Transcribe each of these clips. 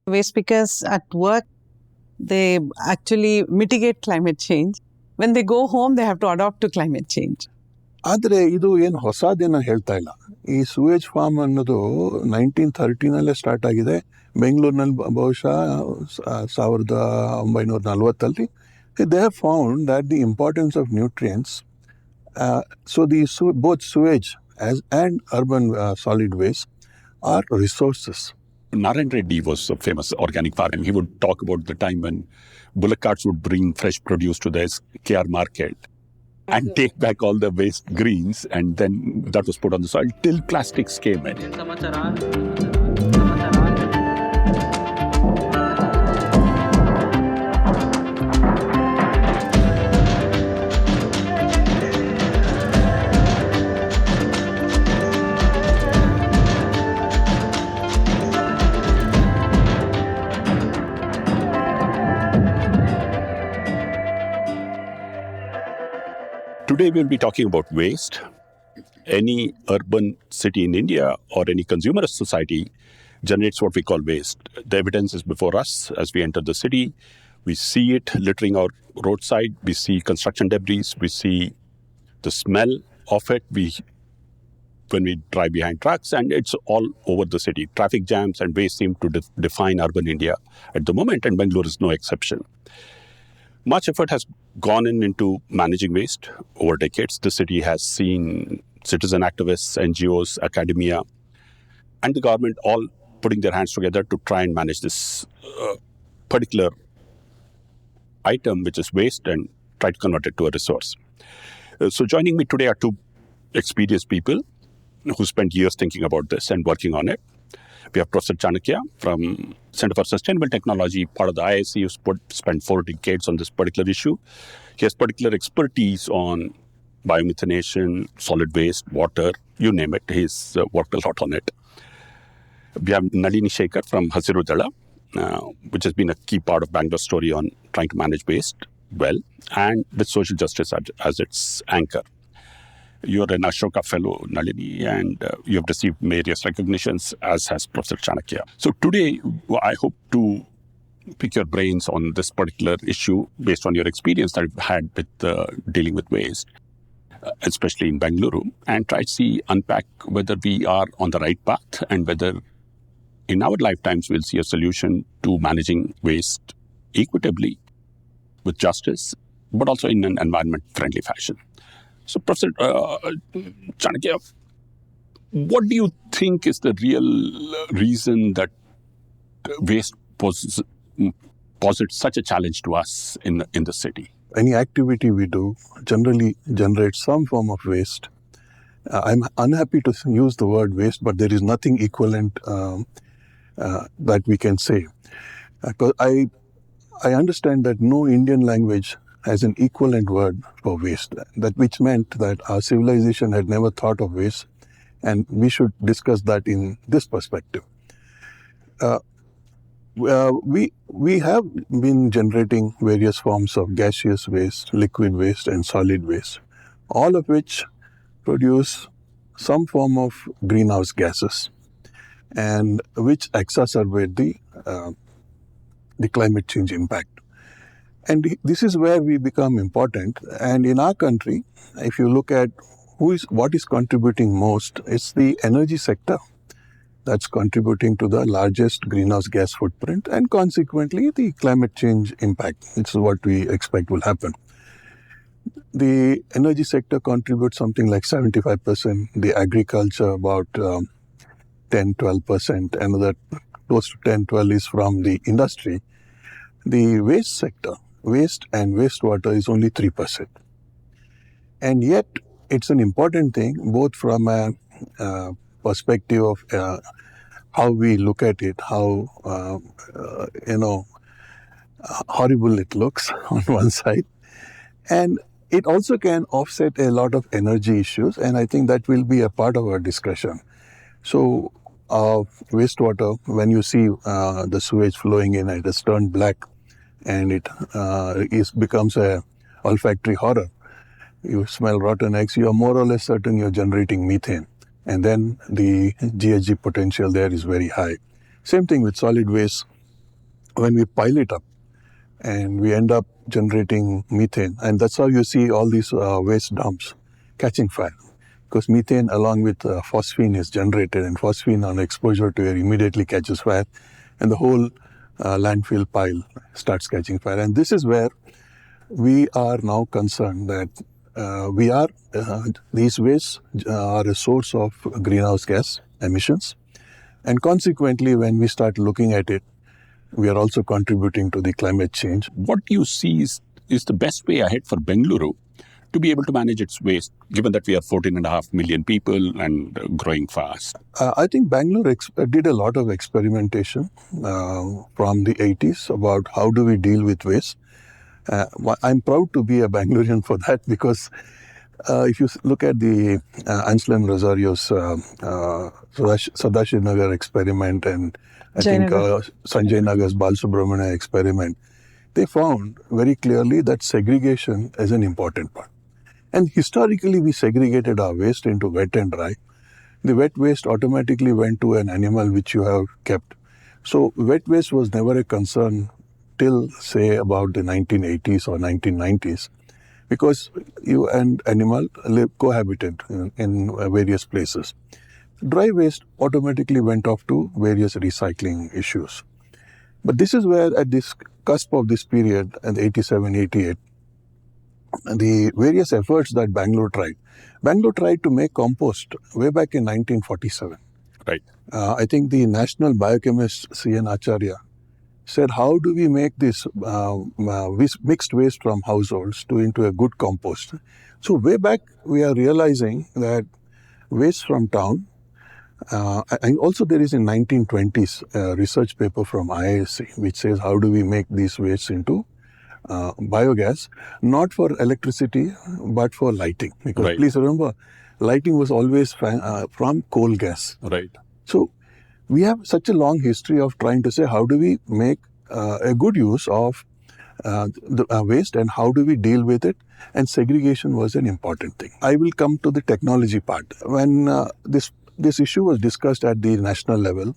Waste pickers at work, they actually mitigate climate change. When they go home, they have to adapt to climate change. ಆದರೆ ಇದು ಏನು ಹೊಸದೇನು ಹೇಳ್ತಾ ಇಲ್ಲ. ಈ sewage form ಅನ್ನೋದು 1913 start ಆಗಿದೆ. ಬೆಂಗಳೂರಿನಲ್ಲಿ ಬಹುಶಃ 1940 they have found that the importance of nutrients, both sewage and urban solid waste are resources. Narayan Reddy was a famous organic farmer. He would talk about the time when bullock carts would bring fresh produce to the KR market and take back all the waste greens, and then that was put on the soil till plastics came in. Today we'll be talking about waste. Any urban city in India or any consumer society generates what we call waste. The evidence is before us as we enter the city. We see it littering our roadside. We see construction debris. We see the smell of it when we drive behind trucks, and it's all over the city. Traffic jams and waste seem to define urban India at the moment, and Bengaluru is no exception. Much effort has gone into managing waste over decades. The city has seen citizen activists, NGOs, academia, and the government all putting their hands together to try and manage this particular item, which is waste, and try to convert it to a resource. So joining me today are two experienced people who spent years thinking about this and working on it. We have Professor Chanakya from Center for Sustainable Technology, part of the IISc, who's spent 4 decades on this particular issue. He has particular expertise on biomethanation, solid waste, water, you name it. He's worked a lot on it. We have Nalini Shekar from Hasiru Dala, which has been a key part of Bangalore's story on trying to manage waste well, and with social justice as its anchor. You're an Ashoka Fellow, Nalini, and you have received various recognitions, as has Professor Chanakya. So today, I hope to pick your brains on this particular issue based on your experience that you've had with dealing with waste, especially in Bengaluru, and try to unpack whether we are on the right path and whether in our lifetimes we'll see a solution to managing waste equitably with justice, but also in an environment-friendly fashion. So, Professor Chanakya, what do you think is the real reason that waste posits such a challenge to us in the city? Any activity we do generally generates some form of waste. I'm unhappy to use the word waste, but there is nothing equivalent that we can say. Because I understand that no Indian language has an equivalent word for waste, which meant that our civilization had never thought of waste, and we should discuss that in this perspective. We have been generating various forms of gaseous waste, liquid waste, and solid waste, all of which produce some form of greenhouse gases, and which exacerbate the climate change impact. And this is where we become important. And in our country, if you look at what is contributing most, it's the energy sector that's contributing to the largest greenhouse gas footprint, and consequently the climate change impact. It's what we expect will happen. The energy sector contributes something like 75%, the agriculture about 10-12%, another close to 10-12 is from the industry. The waste sector, waste and wastewater, is only 3%. And yet, it's an important thing, both from a perspective of how we look at it, how, horrible it looks on one side. And it also can offset a lot of energy issues, and I think that will be a part of our discussion. So, wastewater, when you see the sewage flowing in, it has turned black, and it becomes a olfactory horror. You smell rotten eggs, you are more or less certain you're generating methane. And then the GHG potential there is very high. Same thing with solid waste. when we pile it up, and we end up generating methane. And that's how you see all these waste dumps catching fire. Because methane along with phosphine is generated, and phosphine on exposure to air immediately catches fire, and the whole landfill pile starts catching fire. And this is where we are now concerned that these wastes are a source of greenhouse gas emissions. And consequently, when we start looking at it, we are also contributing to the climate change. What you see is the best way ahead for Bengaluru to be able to manage its waste, given that we are 14.5 million people and growing fast? I think Bangalore did a lot of experimentation from the 80s about how do we deal with waste. I'm proud to be a Bangalorean for that, because if you look at the Anselm Rosario's Sadashiv Nagar experiment, and I think Sanjay Nagar's Balasubramania experiment, they found very clearly that segregation is an important part. And historically, we segregated our waste into wet and dry. The wet waste automatically went to an animal which you have kept. So wet waste was never a concern till, say, about the 1980s or 1990s, because you and animal cohabited in various places. Dry waste automatically went off to various recycling issues. But this is where, at this cusp of this period, in 87, 88, the various efforts that Bangalore tried to make compost way back in 1947. Right. I think the national biochemist C.N. Acharya said, how do we make this mixed waste from households into a good compost? So way back, we are realizing that waste from town, and also there is in 1920s a research paper from IISc which says how do we make these wastes into biogas, not for electricity but for lighting. Because right. Please remember, lighting was always from coal gas. Right. So we have such a long history of trying to say how do we make a good use of the waste and how do we deal with it, and segregation was an important thing. I will come to the technology part. When this issue was discussed at the national level,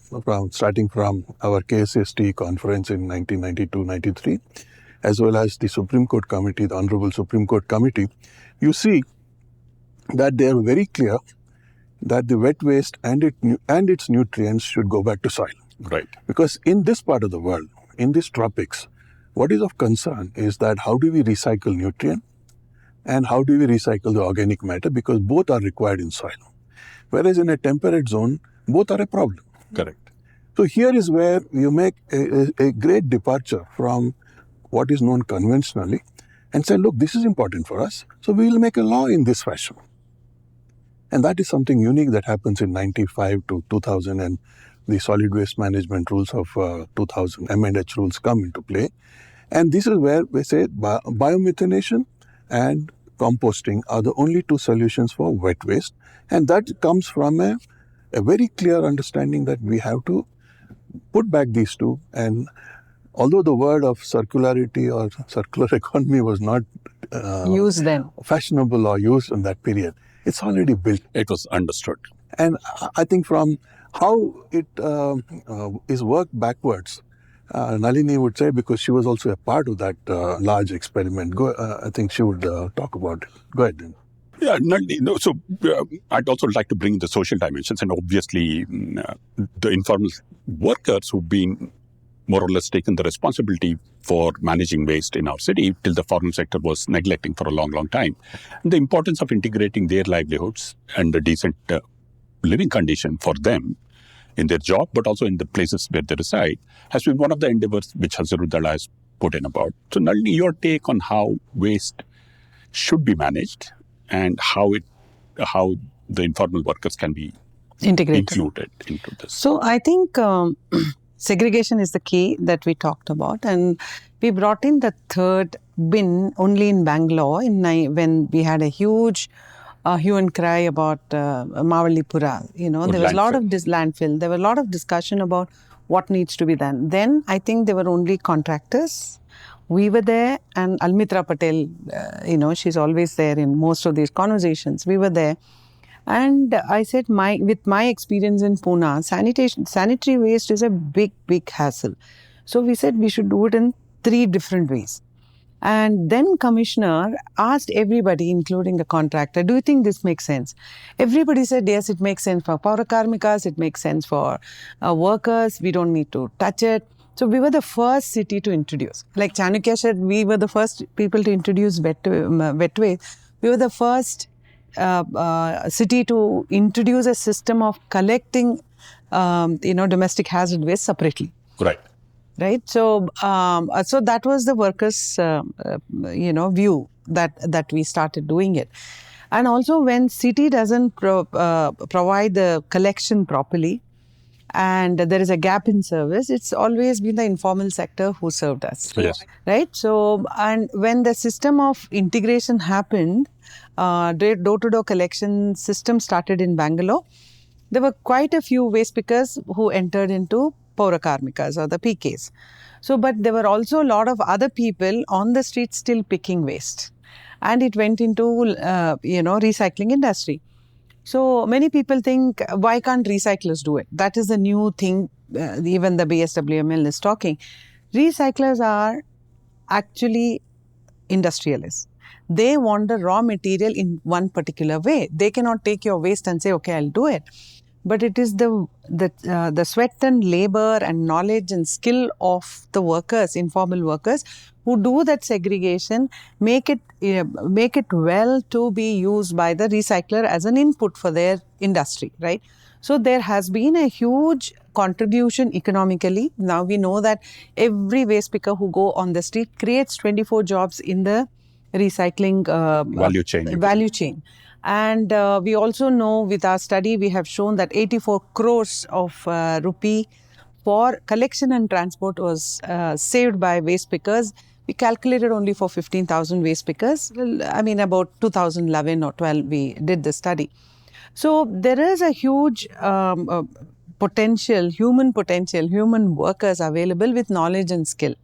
starting from our KSST conference in 1992-93, as well as the Supreme Court Committee, the Honorable Supreme Court Committee, you see that they are very clear that the wet waste and its nutrients should go back to soil. Right. Because in this part of the world, in these tropics, what is of concern is that how do we recycle nutrient and how do we recycle the organic matter, because both are required in soil. Whereas in a temperate zone, both are a problem. Correct. So here is where you make a great departure from what is known conventionally and say, look, this is important for us, so we will make a law in this fashion. And that is something unique that happens in 95 to 2000, and the solid waste management rules of 2000, M&H rules come into play. And this is where we say biomethanation and composting are the only two solutions for wet waste. And that comes from a very clear understanding that we have to put back these two. And although the word of circularity or circular economy was not used then, fashionable or used in that period, it's already built. It was understood. And I think from how it is worked backwards, Nalini would say, because she was also a part of that large experiment. I think she would talk about it. Go ahead then. Yeah, so I'd also like to bring the social dimensions, and obviously the informal workers who've been more or less taken the responsibility for managing waste in our city till the formal sector was neglecting for a long, long time. And the importance of integrating their livelihoods and the decent living condition for them in their job, but also in the places where they reside, has been one of the endeavors which Hasiru Dala has put in about. So Nalini, your take on how waste should be managed and how the informal workers can be included into this. So I think segregation is the key that we talked about, and we brought in the third bin only in Bangalore when we had a huge hue and cry about Mavallipura. There was a lot of this landfill. There were a lot of discussion about what needs to be done. Then I think there were only contractors. We were there, and Almitra Patel, she's always there in most of these conversations. We were there. And I said, with my experience in Pune, sanitary waste is a big, big hassle. So we said we should do it in 3 different ways. And then commissioner asked everybody, including the contractor, do you think this makes sense? Everybody said, yes, it makes sense for power karmikas, it makes sense for workers, we don't need to touch it. So we were the first city to introduce. Like Chanakya said, we were the first people to introduce wet waste. We were the first city to introduce a system of collecting, domestic hazard waste separately. Right. Right. So, so that was the workers' view that we started doing it, and also when city doesn't provide the collection properly, and there is a gap in service, it's always been the informal sector who served us. Yes. Right. So, and when the system of integration happened, door-to-door collection system started in Bangalore. There were quite a few waste pickers who entered into Paura Karmikas or the PKs. So, but there were also a lot of other people on the street still picking waste. And it went into, recycling industry. So, many people think, why can't recyclers do it? That is the new thing, even the BSWML is talking. Recyclers are actually industrialists. They want the raw material in one particular way. They cannot take your waste and say, okay, I'll do it. But it is the sweat and labor and knowledge and skill of the workers, informal workers, who do that segregation, make it well to be used by the recycler as an input for their industry, right? So there has been a huge contribution economically. Now we know that every waste picker who go on the street creates 24 jobs in the recycling value chain. And we also know with our study, we have shown that 84 crores of rupee for collection and transport was saved by waste pickers. We calculated only for 15,000 waste pickers. About 2011 or 12, we did the study. So there is a huge human workers available with knowledge and skill.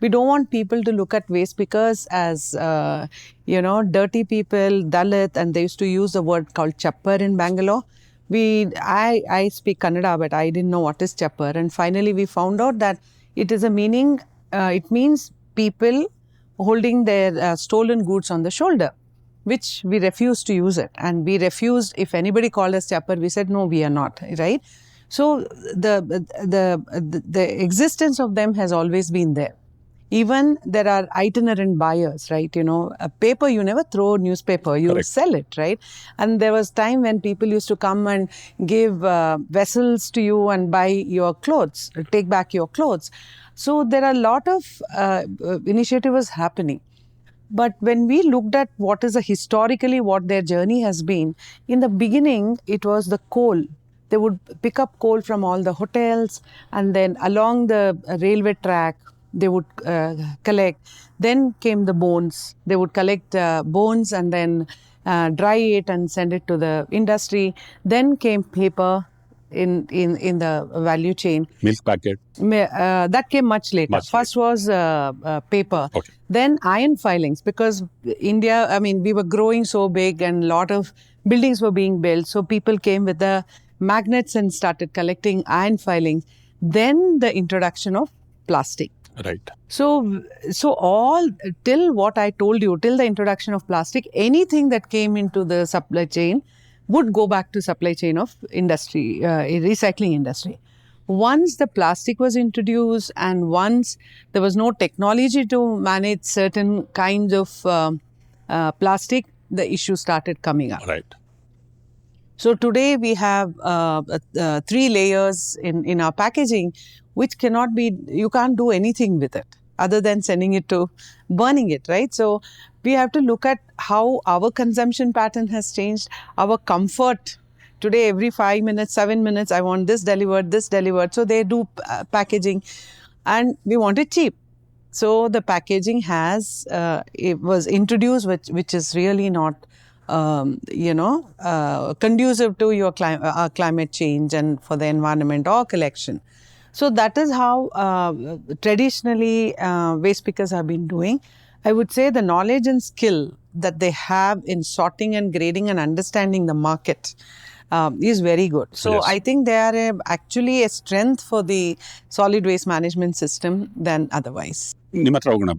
We don't want people to look at waste pickers as, dirty people, Dalit, and they used to use the word called chappar in Bangalore. I speak Kannada, but I didn't know what is chappar. And finally, we found out that it is a meaning, it means people holding their stolen goods on the shoulder, which we refused to use it. And we refused, if anybody called us chappar, we said, no, we are not, right? So the existence of them has always been there. Even there are itinerant buyers, right? A paper, you never throw newspaper, you Correct. sell it, right? And there was time when people used to come and give vessels to you and buy your clothes, take back your clothes. So there are a lot of initiatives happening. But when we looked at what their journey has been, in the beginning, it was the coal. They would pick up coal from all the hotels, and then along the railway track, they would collect. Then came the bones. They would collect bones and then dry it and send it to the industry. Then came paper in the value chain. Milk packet. That came much later. First was paper. Okay. Then iron filings, because India, we were growing so big and a lot of buildings were being built. So people came with the magnets and started collecting iron filings. Then the introduction of plastic. Right. So all till what I told you, till the introduction of plastic, anything that came into the supply chain would go back to supply chain of industry, recycling industry. Once the plastic was introduced and once there was no technology to manage certain kinds of plastic, the issue started coming up. Right. So today we have 3 layers in our packaging, which you can't do anything with it other than sending it to burning it, right? So we have to look at how our consumption pattern has changed, our comfort. Today, every 5 minutes, 7 minutes, I want this delivered. So they do packaging, and we want it cheap. So the packaging it was introduced, which is really not conducive to your climate change and for the environment or collection. So that is how traditionally waste pickers have been doing. I would say the knowledge and skill that they have in sorting and grading and understanding the market is very good. So Yes. I think they are actually a strength for the solid waste management system than otherwise. Nimatra Ogana,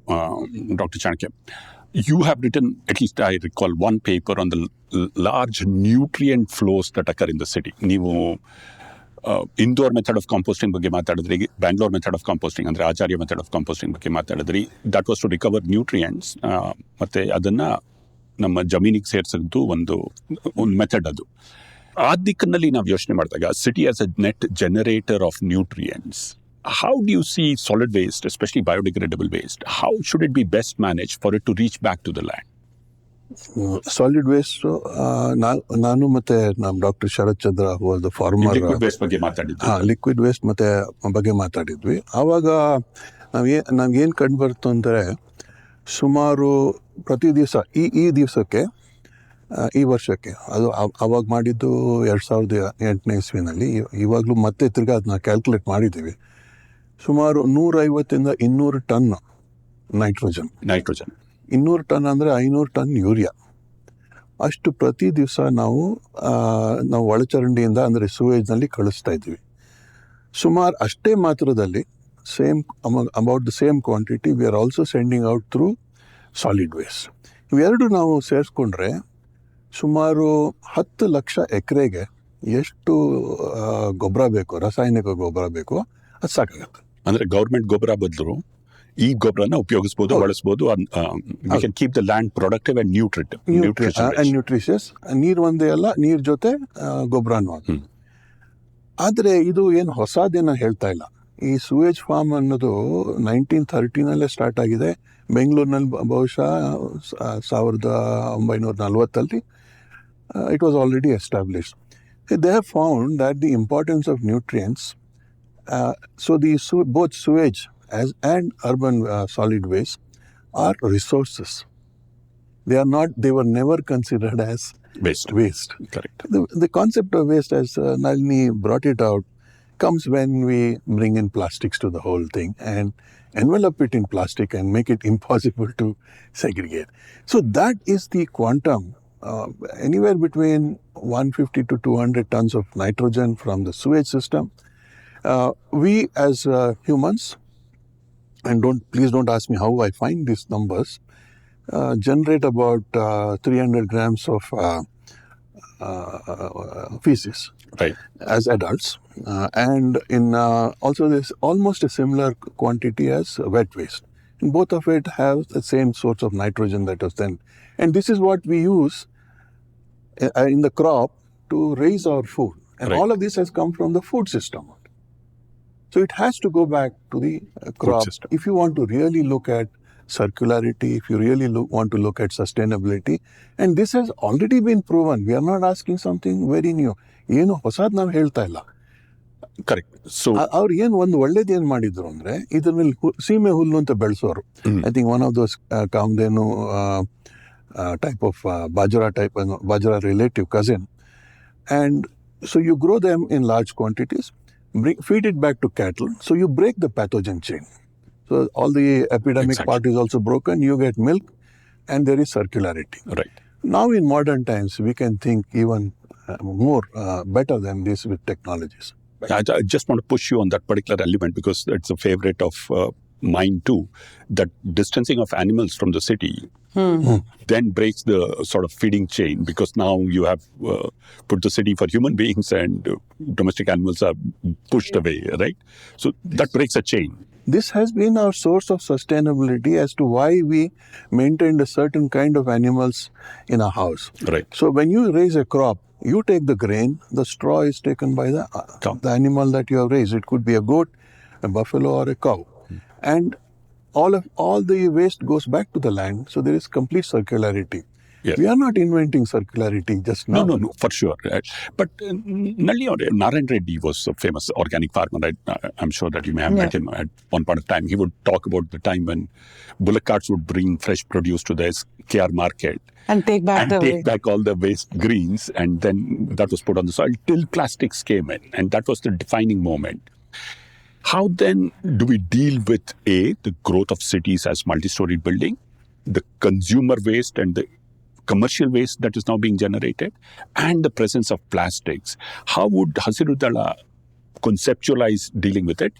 Dr. Chanakya, you have written, at least I recall, one paper on the large nutrient flows that occur in the city. ನೀವು indoor method of composting ಬಗ್ಗೆ ಮಾತಾಡಿದ್ರಿ, Bangalore method of composting ಅಂದರೆ ಆಚಾರ್ಯ method of composting ಬಗ್ಗೆ ಮಾತಾಡಿದ್ರಿ. That was to recover nutrients, ಮತ್ತು ಅದನ್ನು ನಮ್ಮ ಜಮೀನಿಗೆ ಸೇರಿಸೋದು ಒಂದು ಮೆಥಡ್. ಅದು ಆ ದಿಕ್ಕಿನಲ್ಲಿ ನಾವು ಯೋಚನೆ ಮಾಡಿದಾಗ city as a net generator of nutrients, how do you see solid waste, especially biodegradable waste? How should it be best managed for it to reach back to the land? Solid waste ನಾನು ಮತ್ತೆ ನಮ್ಮ doctor Sharath Chandra was farmer liquid waste ಬಗ್ಗೆ ಮಾತಾಡಿದ್ವಿ. Liquid waste ಮತ್ತೆ ಬಗ್ಗೆ ಮಾತಾಡಿದ್ವಿ. ಆವಾಗ ನಾವೇನು ಕಂಡು ಬರ್ತು ಅಂದರೆ, ಸುಮಾರು ಪ್ರತಿ ದಿವಸ ಈ ದಿವಸಕ್ಕೆ ಈ ವರ್ಷಕ್ಕೆ ಅದು ಅವಾಗ ಮಾಡಿದ್ದು 2008ನೇ ಇಸ್ವಿನಲ್ಲಿ, ಇವಾಗಲೂ ಮತ್ತೆ ತಿರ್ಗಿ ಅದನ್ನ ಕ್ಯಾಲ್ಕುಲೇಟ್ ಮಾಡಿದ್ದೀವಿ. ಸುಮಾರು 150 to 200 ಟನ್ ನೈಟ್ರೋಜನ್, 200 ಟನ್ ಅಂದರೆ 500 ಟನ್ ಯೂರಿಯಾ, ಅಷ್ಟು ಪ್ರತಿ ದಿವಸ ನಾವು ಒಳಚರಂಡಿಯಿಂದ ಅಂದರೆ ಸುವೇಜ್ನಲ್ಲಿ ಕಳಿಸ್ತಾ ಇದ್ದೀವಿ. ಸುಮಾರು ಅಷ್ಟೇ ಮಾತ್ರದಲ್ಲಿ about the same quantity we are also sending out through solid waste. ಇವೆರಡು ನಾವು ಸೇರಿಸ್ಕೊಂಡ್ರೆ ಸುಮಾರು 10 ಲಕ್ಷ ಎಕರೆಗೆ ಎಷ್ಟು ಗೊಬ್ಬರ ಬೇಕು, ರಾಸಾಯನಿಕ ಗೊಬ್ಬರ ಬೇಕು, ಅದು ಸಾಕಾಗುತ್ತೆ. ಅಂದರೆ ಗೌರ್ಮೆಂಟ್ ಗೊಬ್ಬರ ಬದಲು ಈ ಗೊಬ್ಬರನ ಉಪಯೋಗಿಸ್ಬೋದು, ಬಳಸ್ಬೋದು. We can keep the land productive and nutritious. ನೀರು ಒಂದೇ ಅಲ್ಲ, ನೀರ್ ಜೊತೆ ಗೊಬ್ಬರನೂ ಅದು. ಆದರೆ ಇದು ಏನು ಹೊಸದೇನ ಹೇಳ್ತಾ ಇಲ್ಲ. ಈ ಸೂವೇಜ್ ಫಾರ್ಮ್ ಅನ್ನೋದು 1930 ಸ್ಟಾರ್ಟ್ ಆಗಿದೆ ಬೆಂಗಳೂರಿನಲ್ಲಿ. ಬಹುಶಃ 1940 it was already established. They have found that the importance of nutrients, so both sewage and urban solid waste are resources. They were never considered as waste. Correct. The concept of waste, as Nalini brought it out, comes when we bring in plastics to the whole thing and envelop it in plastic and make it impossible to segregate. So that is the quantum, anywhere between 150 to 200 tons of nitrogen from the sewage system. We as humans, and please don't ask me how I find these numbers, generate about 300 grams of feces, right, as adults, and in also there's almost a similar quantity as wet waste. And both of it have the same source of nitrogen that was then, and this is what we use in the crop to raise our food, and right. all of this has come from the food system. So it has to go back to the crop. If you want to really look at circularity, if you really want to look at sustainability, and this has already been proven. We are not asking something very new. ಏನು ಹೊಸದು ನಾವು ಹೇಳ್ತಾ ಇಲ್ಲ. Correct. So ಅವ್ರು ಏನು ಒಂದು ಒಳ್ಳೇದು ಏನು ಮಾಡಿದ್ರು ಅಂದರೆ, ಇದರಲ್ಲಿ ಸೀಮೆ ಹುಲ್ಲು ಅಂತ ಬೆಳೆಸೋರು. I think one of those Kamdhenu type of bajra relative cousin, and so you grow them in large quantities, feed it back to cattle, so you break the pathogen chain. So all the epidemic part is also broken, you get milk, and there is circularity. Right. Now in modern times, we can think even more better than this with technologies. I just want to push you on that particular element because it's a favorite of mine too, that distancing of animals from the city then breaks the sort of feeding chain, because now you have put the city for human beings and domestic animals are pushed away, right? So that breaks a chain. This has been our source of sustainability as to why we maintained a certain kind of animals in a house. Right. So when you raise a crop, you take the grain, the straw is taken by the animal that you have raised. It could be a goat, a buffalo, or a cow. And all the waste goes back to the land, so there is complete circularity. Yes. We are not inventing circularity just now. No, for sure. But Narayan Reddy was a famous organic farmer. I'm sure that you may have met him at one point of time. He would talk about the time when bullock carts would bring fresh produce to the KR market and take back all the waste greens, and then that was put on the soil till plastics came in, and that was the defining moment. How then do we deal with the growth of cities as multi-story building, the consumer waste and the commercial waste that is now being generated, and the presence of plastics. How would Hasiru Dala conceptualize dealing with it?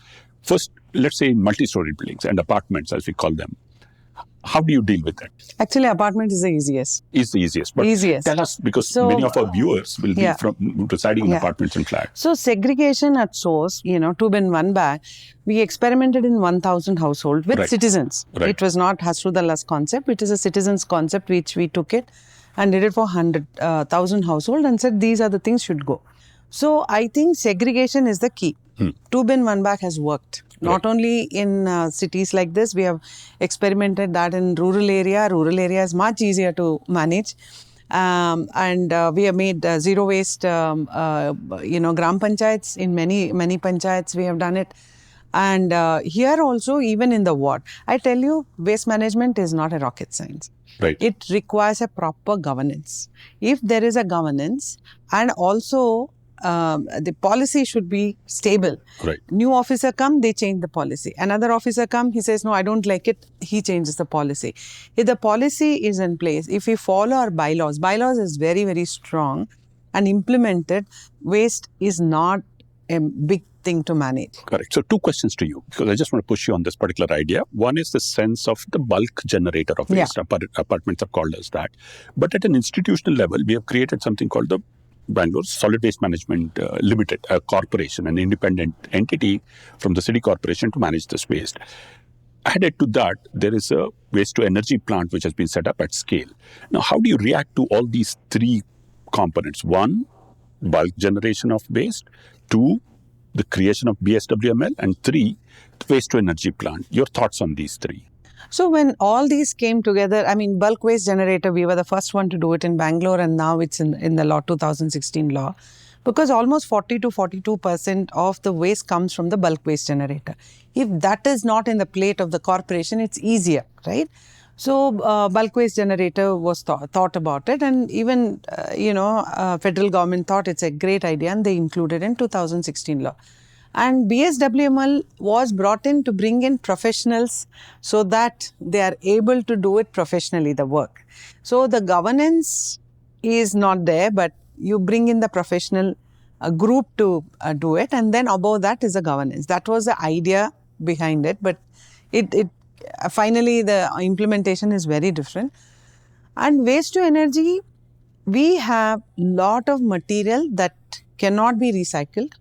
First, let's say in multi-story buildings and apartments, as we call them. How do you deal with that? Actually, apartment is the easiest. Is the easiest. But tell us, because many of our viewers will be from residing in apartments and flats. So segregation at source, 2 bin 1 bag, we experimented in 1,000 households with citizens. Right. It was not Hasiru Dala's concept. It is a citizens concept which we took it and did it for 100,000 households and said these are the things should go. So I think segregation is the key. 2 bin 1 bag has worked. Not only in cities like this, we have experimented that in rural area. Rural area is much easier to manage. And we have made zero waste, gram panchayats. In many panchayats, we have done it. And here also, even in the ward, I tell you, waste management is not a rocket science. Right. It requires a proper governance. If there is a governance and also the policy should be stable. Right. New officer come, they change the policy. Another officer come, he says, no, I don't like it. He changes the policy. If the policy is in place, if we follow our bylaws is very, very strong and implemented, waste is not a big thing to manage. Correct. So 2 questions to you, because I just want to push you on this particular idea. One is the sense of the bulk generator of waste. Apartments are called as that. But at an institutional level, we have created something called the Bengaluru Solid Waste Management Limited, a corporation, an independent entity from the city corporation to manage this waste. Added to that, there is a waste to energy plant which has been set up at scale. Now, how do you react to all these 3 components? 1, bulk generation of waste. 2, the creation of BSWML. And 3, the waste to energy plant. Your thoughts on these 3? So when all these came together, bulk waste generator, we were the first one to do it in Bangalore, and now it's in the law, 2016 law, because almost 40 to 42% of the waste comes from the bulk waste generator. If that is not in the plate of the corporation, it's easier, right? So bulk waste generator was thought about it, and even, federal government thought it's a great idea, and they included in 2016 law. And BSWML was brought in to bring in professionals so that they are able to do it professionally, the work. So the governance is not there, but you bring in the professional group to do it. And then above that is the governance. That was the idea behind it. But it finally, the implementation is very different. And waste to energy, we have lot of material that cannot be recycled.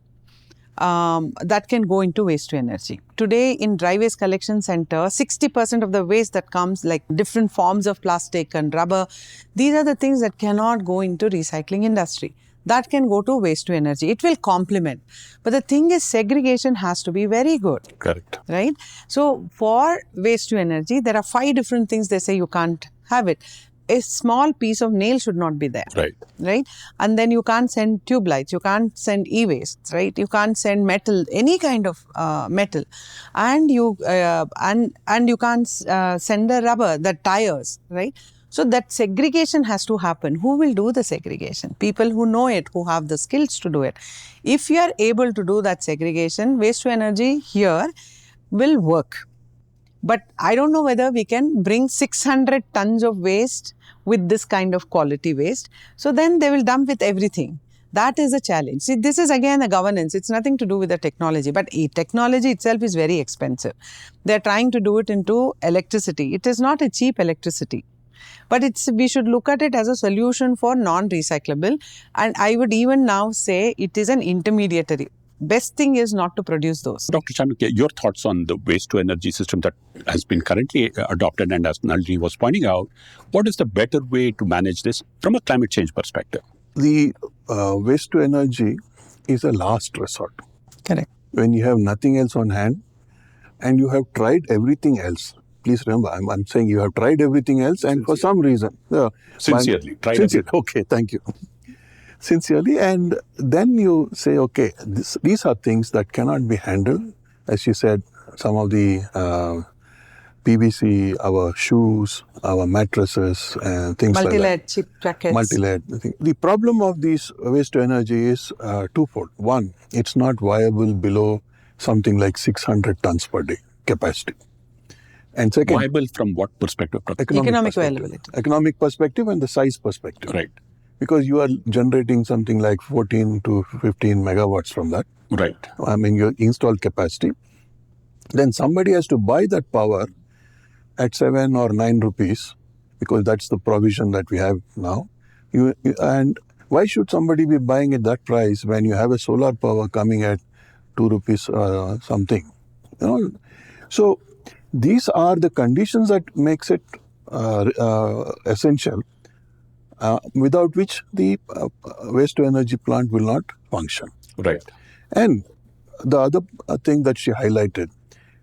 That can go into waste to energy. Today in dry waste collection center, 60% of the waste that comes, like different forms of plastic and rubber, these are the things that cannot go into recycling industry. That can go to waste to energy. It will complement. But the thing is, segregation has to be very good. Correct. Right? So for waste to energy, there are 5 different things they say you can't have it. A small piece of nail should not be there. Right? And then you can't send tube lights, you can't send e-waste, right? You can't send metal, any kind of metal. And you and you can't send the rubber, the tires, right? So that segregation has to happen. Who will do the segregation? People who know it, who have the skills to do it. If you are able to do that segregation, waste to energy here will work. But I don't know whether we can bring 600 tons of waste with this kind of quality waste. So then they will dump with everything. That is a challenge. See, this is again a governance. It's nothing to do with the technology. But technology itself is very expensive. They're trying to do it into electricity. It is not a cheap electricity. But we should look at it as a solution for non-recyclable. And I would even now say it is an intermediary. Best thing is not to produce those. Dr. Chanakya, your thoughts on the waste to energy system that has been currently adopted, and as Nalini was pointing out, what is the better way to manage this from a climate change perspective? The waste to energy is a last resort. Correct. When you have nothing else on hand and you have tried everything else. Please remember, I'm saying you have tried everything else, and for some reason... Sincerely. Okay, thank you. Sincerely, and then you say, okay, these are things that cannot be handled. As you said, some of the PVC, our shoes, our mattresses, and things like that. Multi-layered chip jackets. Multi-layered. The problem of these waste to energy is twofold. One, it's not viable below something like 600 tons per day capacity. And second, Viable from what perspective? Economic perspective. availability. Economic perspective and the size perspective. Right. Because you are generating something like 14 to 15 megawatts from that. Right. I mean, your installed capacity. Then somebody has to buy that power at 7 or 9 rupees, because that's the provision that we have now. And why should somebody be buying at that price when you have a solar power coming at 2 rupees something? So these are the conditions that makes it essential, without which the waste to energy plant will not function. Right. And the other thing that she highlighted,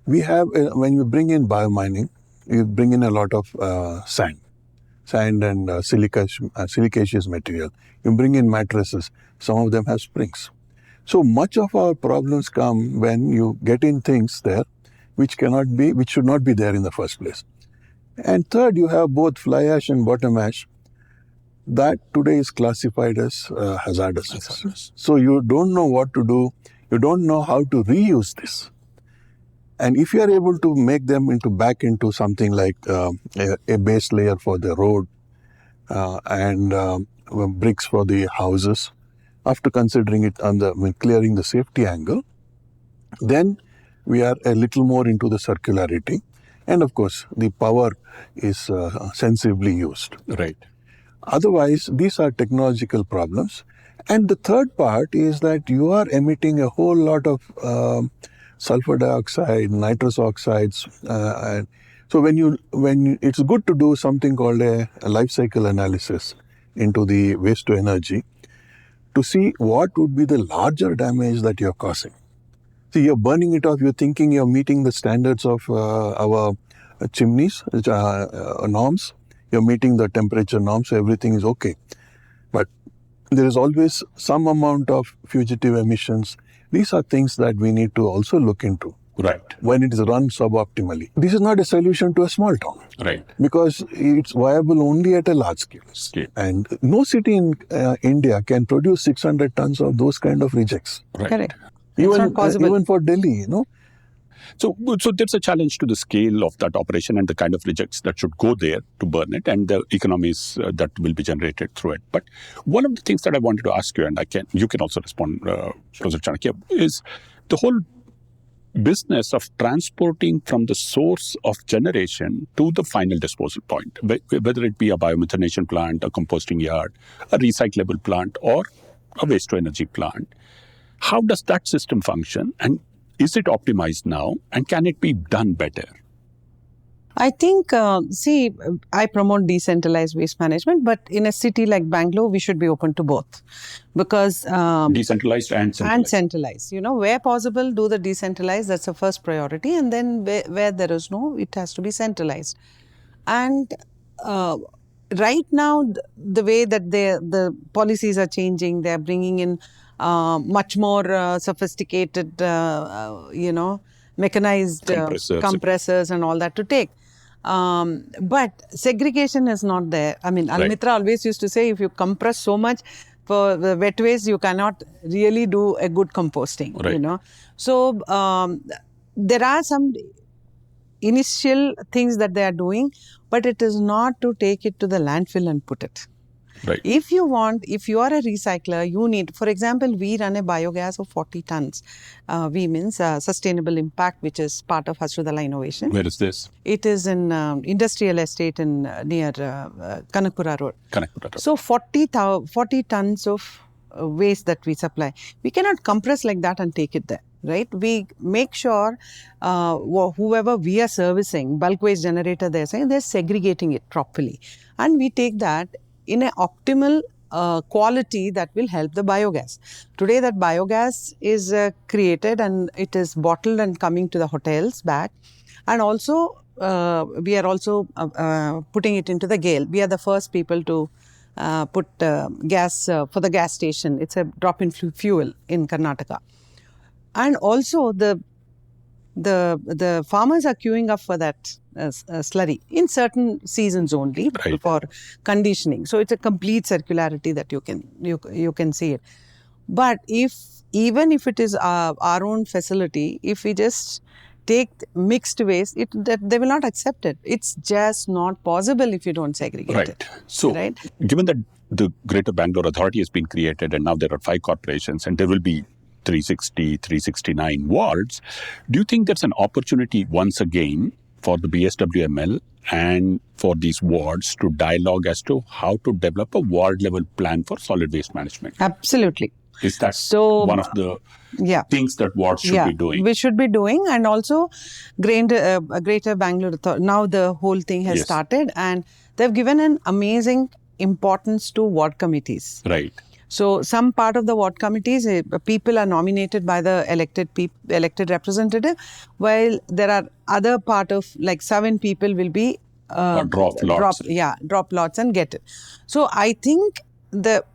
we have, when you bring in biomining, you bring in a lot of sand and silicaceous material. You bring in mattresses. Some of them have springs. So much of our problems come when you get in things there which should not be there in the first place. And third, you have both fly ash and bottom ash. That today is classified as hazardous. So you don't know what to do. You don't know how to reuse this. And if you are able to make them back into something like a base layer for the road and bricks for the houses, after considering it clearing the safety angle, then we are a little more into the circularity. And of course, the power is sensibly used. Right. Otherwise, these are technological problems. And the third part is that you are emitting a whole lot of sulfur dioxide, nitrous oxides. So when it's good to do something called a life cycle analysis into the waste to energy to see what would be the larger damage that you're causing. See, you're burning it off, you're thinking you're meeting the standards of our chimneys, norms, you're meeting the temperature norms, so everything is okay. But there is always some amount of fugitive emissions. These are things that we need to also look into. Right. When it is run suboptimally. This is not a solution to a small town. Right. Because it's viable only at a large scale. And no city in India can produce 600 tons of those kind of rejects. Right. Correct. Even for Delhi, So there's a challenge to the scale of that operation and the kind of rejects that should go there to burn it and the economies that will be generated through it. But one of the things that I wanted to ask you, and you can also respond, Professor Chanakya, is the whole business of transporting from the source of generation to the final disposal point, whether it be a biomethanation plant, a composting yard, a recyclable plant, or a waste to energy plant. How does that system function, and is it optimized now, and can it be done better? I think, I promote decentralized waste management, but in a city like Bangalore, we should be open to both. Because decentralized and centralized. Where possible, do the decentralized, that's the first priority. And then where there is no, it has to be centralized. And right now, the way that the policies are changing, they're bringing in much more sophisticated, mechanized compressors and all that to take. But segregation is not there. I mean, Almitra always used to say, if you compress so much for the wet waste, you cannot really do a good composting, So, there are some initial things that they are doing, but it is not to take it to the landfill and put it. Right. If you are a recycler, you need, for example, we run a biogas of 40 tons. We means sustainable impact, which is part of Hasiru Dala innovation. Where is this? It is in industrial estate near Kanakpura Road. So 40 tons of waste that we supply. We cannot compress like that and take it there. Right? We make sure whoever we are servicing, bulk waste generator, they're segregating it properly. And we take that in an optimal quality that will help the biogas. Today that biogas is created and it is bottled and coming to the hotels back. And also we are also putting it into the GAIL. We are the first people to put gas for the gas station. It's a drop-in fuel in Karnataka. And also the farmers are queuing up for that slurry in certain seasons only for conditioning. So it's a complete circularity that you can see it. But even if it is our own facility, if we just take mixed waste, they will not accept it. It's just not possible if you don't segregate it. So, given that the Greater Bangalore Authority has been created and now there are 5 corporations and there will be 369 wards, do you think there's an opportunity once again for the BSWML and for these wards to dialogue as to how to develop a ward level plan for solid waste management? Absolutely. Is that one of the things that wards should be doing? We should be doing, and also Greater Bangalore, now the whole thing has started, and they've given an amazing importance to ward committees. Right. So some part of the ward committees, people are nominated by the elected representative, while there are other part of like 7 people will be drop lots and get it. So I think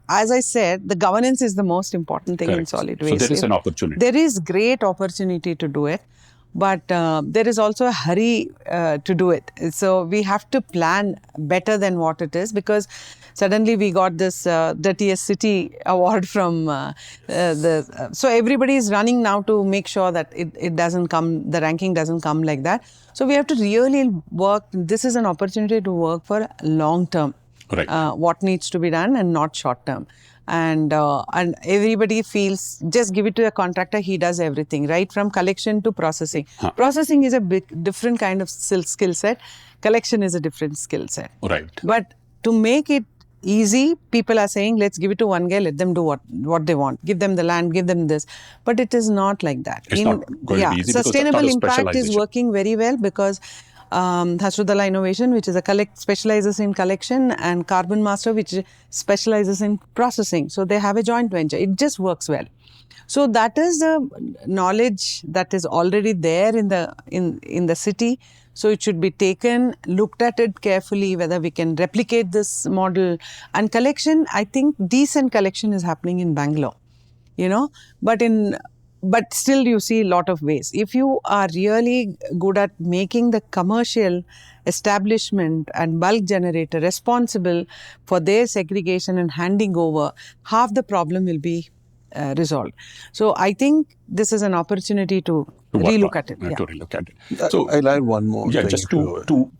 as I said, the governance is the most important thing in solid waste. So there is an opportunity. There is great opportunity to do it, but there is also a hurry to do it. So we have to plan better than what it is, because suddenly we got this dirtiest city award from so everybody is running now to make sure that it doesn't come, the ranking doesn't come like that. So we have to really work. This is an opportunity to work for long term. Right. What needs to be done and not short term. And everybody feels, just give it to a contractor, he does everything, right from collection to processing. Processing is a different kind of skill set. Collection is a different skill set. Right. But to make it easy, people are saying, let's give it to one guy, let them do what they want. Give them the land, give them this. But it is not like that. It's not going to be easy. Sustainable impact is working very well, because Hasiru Dala Innovation, which is specializes in collection, and Carbon Master, which specializes in processing. So they have a joint venture. It just works well. So that is the knowledge that is already there in the city. So it should be taken, looked at it carefully, whether we can replicate this model. And collection, I think decent collection is happening in Bangalore, but still you see a lot of waste. If you are really good at making the commercial establishment and bulk generator responsible for their segregation and handing over, half the problem will be resolved. So I think this is an opportunity to relook at it. To relook at it. So I'll add one more thing. Just to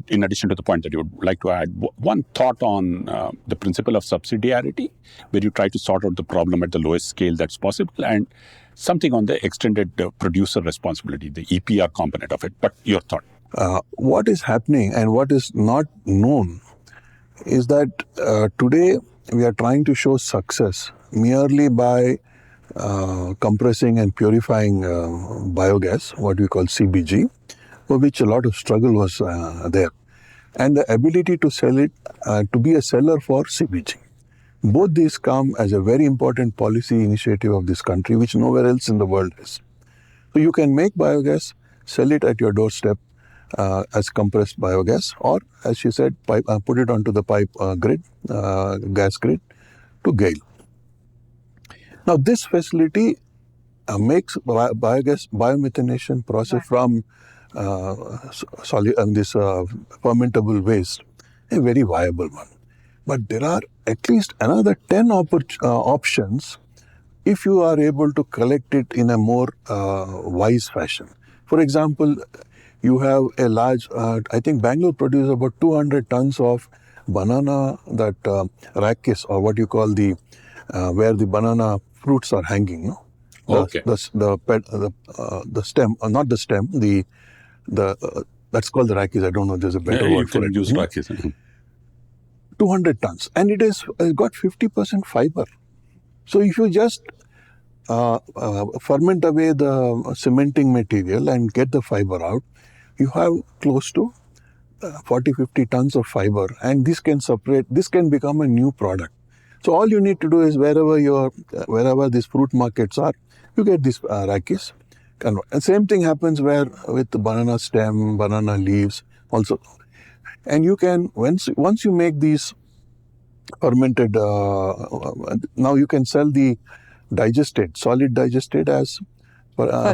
in addition to the point that you would like to add, one thought on the principle of subsidiarity, where you try to sort out the problem at the lowest scale that's possible, and something on the extended producer responsibility, the EPR component of it. But your thought? What is happening and what is not known is that today we are trying to show success merely by compressing and purifying biogas, what we call CBG, for which a lot of struggle was there, and the ability to sell it, to be a seller for CBG. Both these come as a very important policy initiative of this country, which nowhere else in the world is. So you can make biogas, sell it at your doorstep as compressed biogas, or as she said, put it onto the pipe grid, gas grid, to GAIL. Now this facility makes biogas biomethanation process from this fermentable waste a very viable one. But there are at least another 10 options if you are able to collect it in a more wise fashion. For example, you have a large, I think Bangalore produces about 200 tons of banana, that rakis, or what you call the, where the banana fruits are hanging. No? The stem, not the stem, that's called the rakis. I don't know, there's a better word for it. Use rakis. 200 tons, and it's got 50% fiber. So if you just ferment away the cementing material and get the fiber out, you have close to 40-50 tons of fiber, and this can become a new product. So all you need to do is wherever these fruit markets are, you get these rakis. And same thing happens with the banana stem, banana leaves also. And you can, once you make these fermented, now you can sell the solid digestate as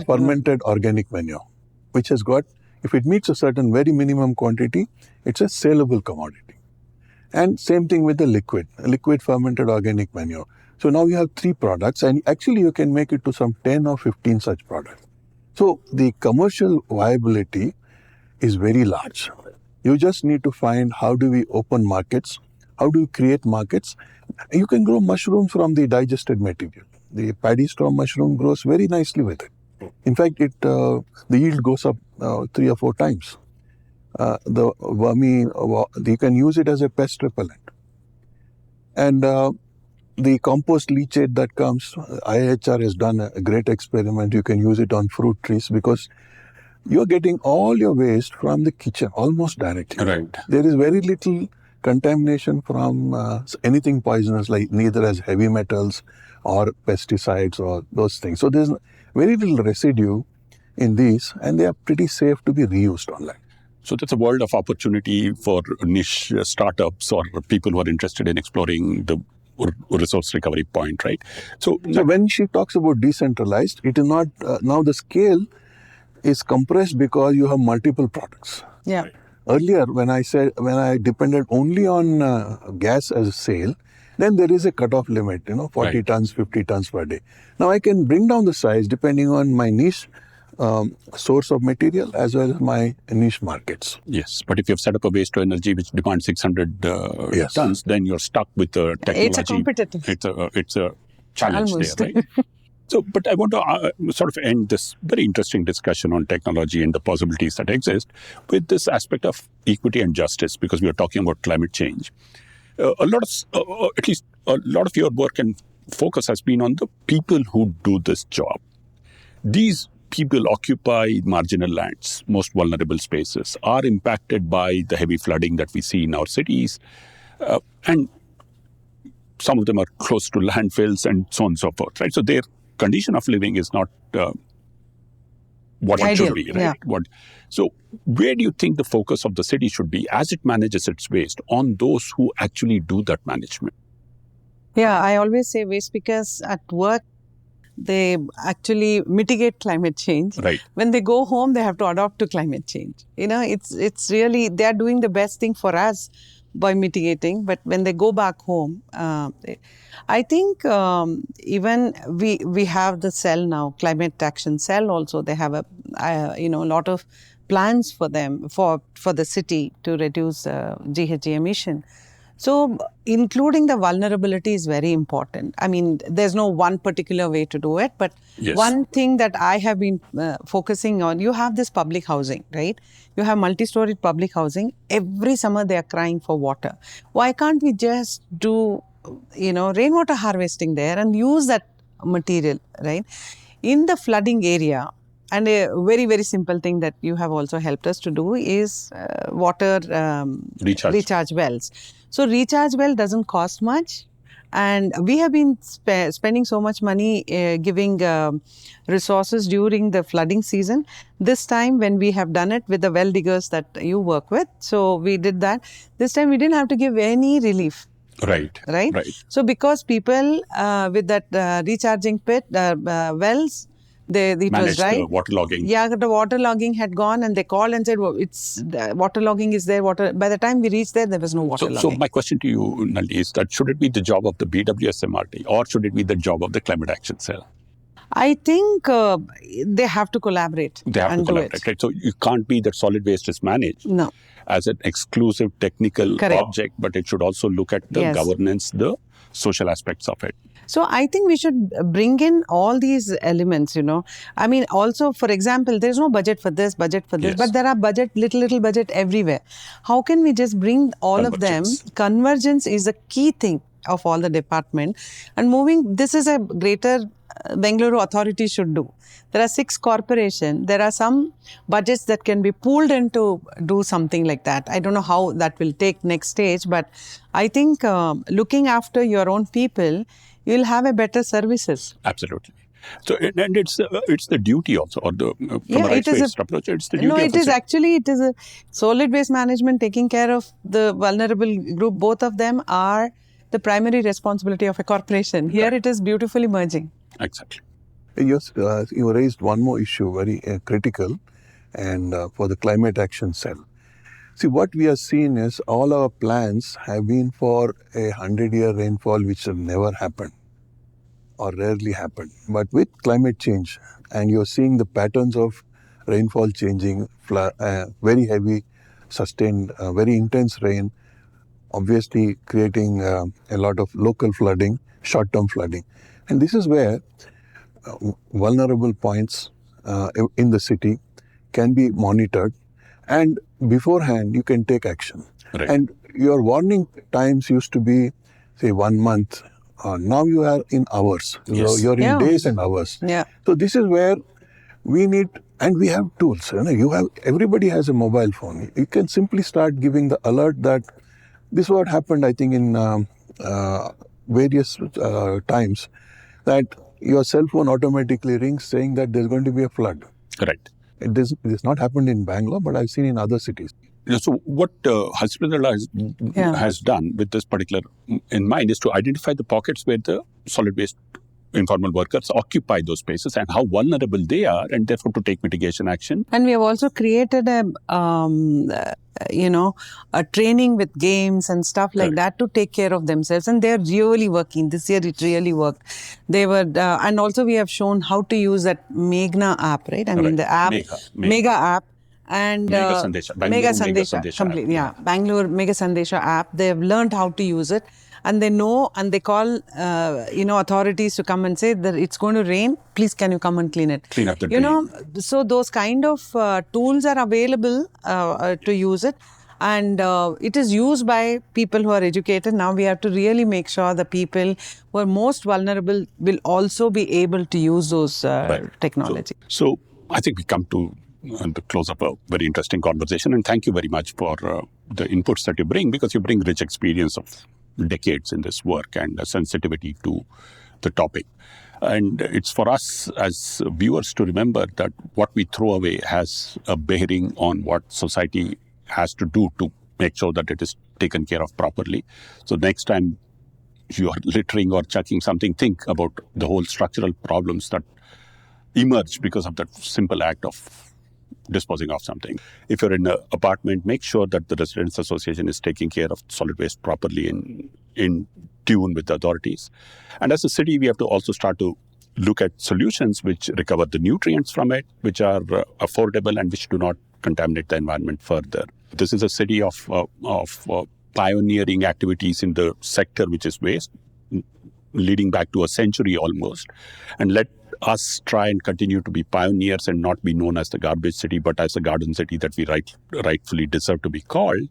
fermented organic manure, which has got, if it meets a certain very minimum quantity, it's a saleable commodity. And same thing with the liquid fermented organic manure. So now you have 3 products, and actually you can make it to some 10 or 15 such products. So the commercial viability is very large. You just need to find how do we open markets, how do you create markets. You can grow mushrooms from the digested material. The paddy straw mushroom grows very nicely with it. In fact, the yield goes up 3 or 4 times. The wormy, you can use it as a pest repellent. And the compost leachate that comes, IIHR has done a great experiment. You can use it on fruit trees because you're getting all your waste from the kitchen almost directly. Right. There is very little contamination from anything poisonous, like neither as heavy metals or pesticides or those things. So there's very little residue in these, and they are pretty safe to be reused online. So that's a world of opportunity for niche startups or people who are interested in exploring the resource recovery point, right? So when she talks about decentralized, it is not, now the scale is compressed because you have multiple products. Yeah. Earlier, when I depended only on gas as a sale, then there is a cutoff limit, 40 Right. tons, 50 tons per day. Now I can bring down the size depending on my niche source of material as well as my niche markets. Yes, but if you've set up a waste to energy which demands 600 Yes. tons, then you're stuck with the technology. It's a competitive. It's a challenge Almost. there, right? So, but I want to sort of end this very interesting discussion on technology and the possibilities that exist with this aspect of equity and justice, because we are talking about climate change. At least a lot of your work and focus has been on the people who do this job. These people occupy marginal lands, most vulnerable spaces, are impacted by the heavy flooding that we see in our cities, and some of them are close to landfills and so on and so forth, right? So their condition of living is not what it Ideal, should be, right? yeah. So where do you think the focus of the city should be as it manages its waste on those who actually do that management? Yeah, I always say waste pickers at work, they actually mitigate climate change. Right. When they go home, they have to adapt to climate change. It's really, they are doing the best thing for us by mitigating. But when they go back home, I think even we have the cell now, Climate Action Cell also, they have a lot of plans for them, for the city to reduce GHG emission. So including the vulnerability is very important. I mean, there's no one particular way to do it, but Yes. one thing that I have been focusing on, you have this public housing, right? You have multi-storied public housing. Every summer they are crying for water. Why can't we just do, rainwater harvesting there and use that material, right? In the flooding area, and a very, very simple thing that you have also helped us to do is water recharge wells. So recharge well doesn't cost much. And we have been spending so much money giving resources during the flooding season. This time when we have done it with the well diggers that you work with, so we did that. This time we didn't have to give any relief. Right. So because people with that recharging pit, wells, it Manage was dry. the waterlogging. Yeah, the waterlogging had gone, and they called and said, the waterlogging is there. By the time we reached there was no waterlogging. So my question to you, Nalini, is that should it be the job of the BWSMRT or should it be the job of the Climate Action Cell? I think they have to collaborate. They have to collaborate, right? So you can't be that solid waste is managed as an exclusive technical object, but it should also look at the governance, the social aspects of it. So I think we should bring in all these elements, I mean, also, for example, there's no budget for this, but there are little budget everywhere. How can we just bring all of them? Convergence is a key thing of all the department. And this is a greater Bengaluru authority should do. There are 6 corporations. There are some budgets that can be pooled into do something like that. I don't know how that will take next stage, but I think looking after your own people, you'll have a better services. Absolutely. So, and it's the duty also, or the from a rights-based approach, it's the duty. No, it is a solid waste management taking care of the vulnerable group. Both of them are the primary responsibility of a corporation. Here it is beautifully merging. Exactly. Yes, you raised one more issue, very critical, and for the Climate Action Cell. See, what we have seen is all our plans have been for a 100-year rainfall, which have never happened. or rarely happen. But with climate change, and you're seeing the patterns of rainfall changing, very heavy, sustained, very intense rain, obviously creating a lot of local flooding, short-term flooding. And this is where vulnerable points in the city can be monitored, and beforehand you can take action. Right. And your warning times used to be, say, 1 month. Now you are in hours. Yes. You're in Yeah. days and hours. Yeah. So this is where we need, and we have tools. Everybody has a mobile phone. You can simply start giving the alert that this is what happened, I think, in various times, that your cell phone automatically rings saying that there's going to be a flood. Correct. It has not happened in Bangalore, but I've seen in other cities. So what Hasiru Dala has done with this particular in mind is to identify the pockets where the solid waste informal workers occupy those spaces and how vulnerable they are, and therefore to take mitigation action. And we have also created a training with games and stuff like that to take care of themselves. And they're really working. This year it really worked. They were, and also we have shown how to use that Meghna app, right? I mean the app, Mega app. And Mega Sandesha. Mega Sandesha, completely, Bangalore Mega Sandesha app. They have learned how to use it, and they know, and they call authorities to come and say that it's going to rain. Please, can you come and clean it? Clean up the drain. So those kind of tools are available to use it, and it is used by people who are educated. Now we have to really make sure the people who are most vulnerable will also be able to use those technology. So I think we come to the close of a very interesting conversation, and thank you very much for the inputs that you bring, because you bring rich experience of decades in this work and a sensitivity to the topic. And it's for us as viewers to remember that what we throw away has a bearing on what society has to do to make sure that it is taken care of properly. So next time you are littering or chucking something, think about the whole structural problems that emerge because of that simple act of disposing of something. If you're in an apartment, make sure that the Residents Association is taking care of solid waste properly in tune with the authorities. And as a city, we have to also start to look at solutions which recover the nutrients from it, which are affordable and which do not contaminate the environment further. This is a city of pioneering activities in the sector which is waste, leading back to a century almost. And let us try and continue to be pioneers and not be known as the garbage city, but as a garden city that we rightfully deserve to be called.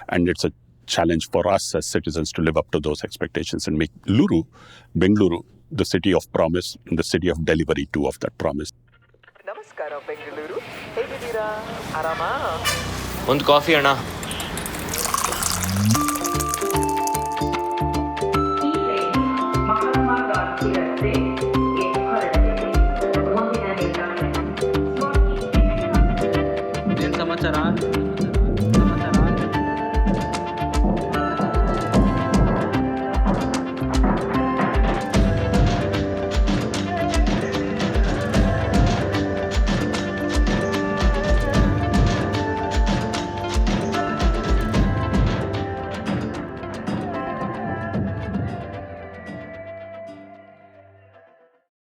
And it's a challenge for us as citizens to live up to those expectations and make Bengaluru, the city of promise and the city of delivery too of that promise. Namaskara, Bengaluru. Hey, Vidira. Arama. ಒಂದು coffee ಅಣ್ಣ.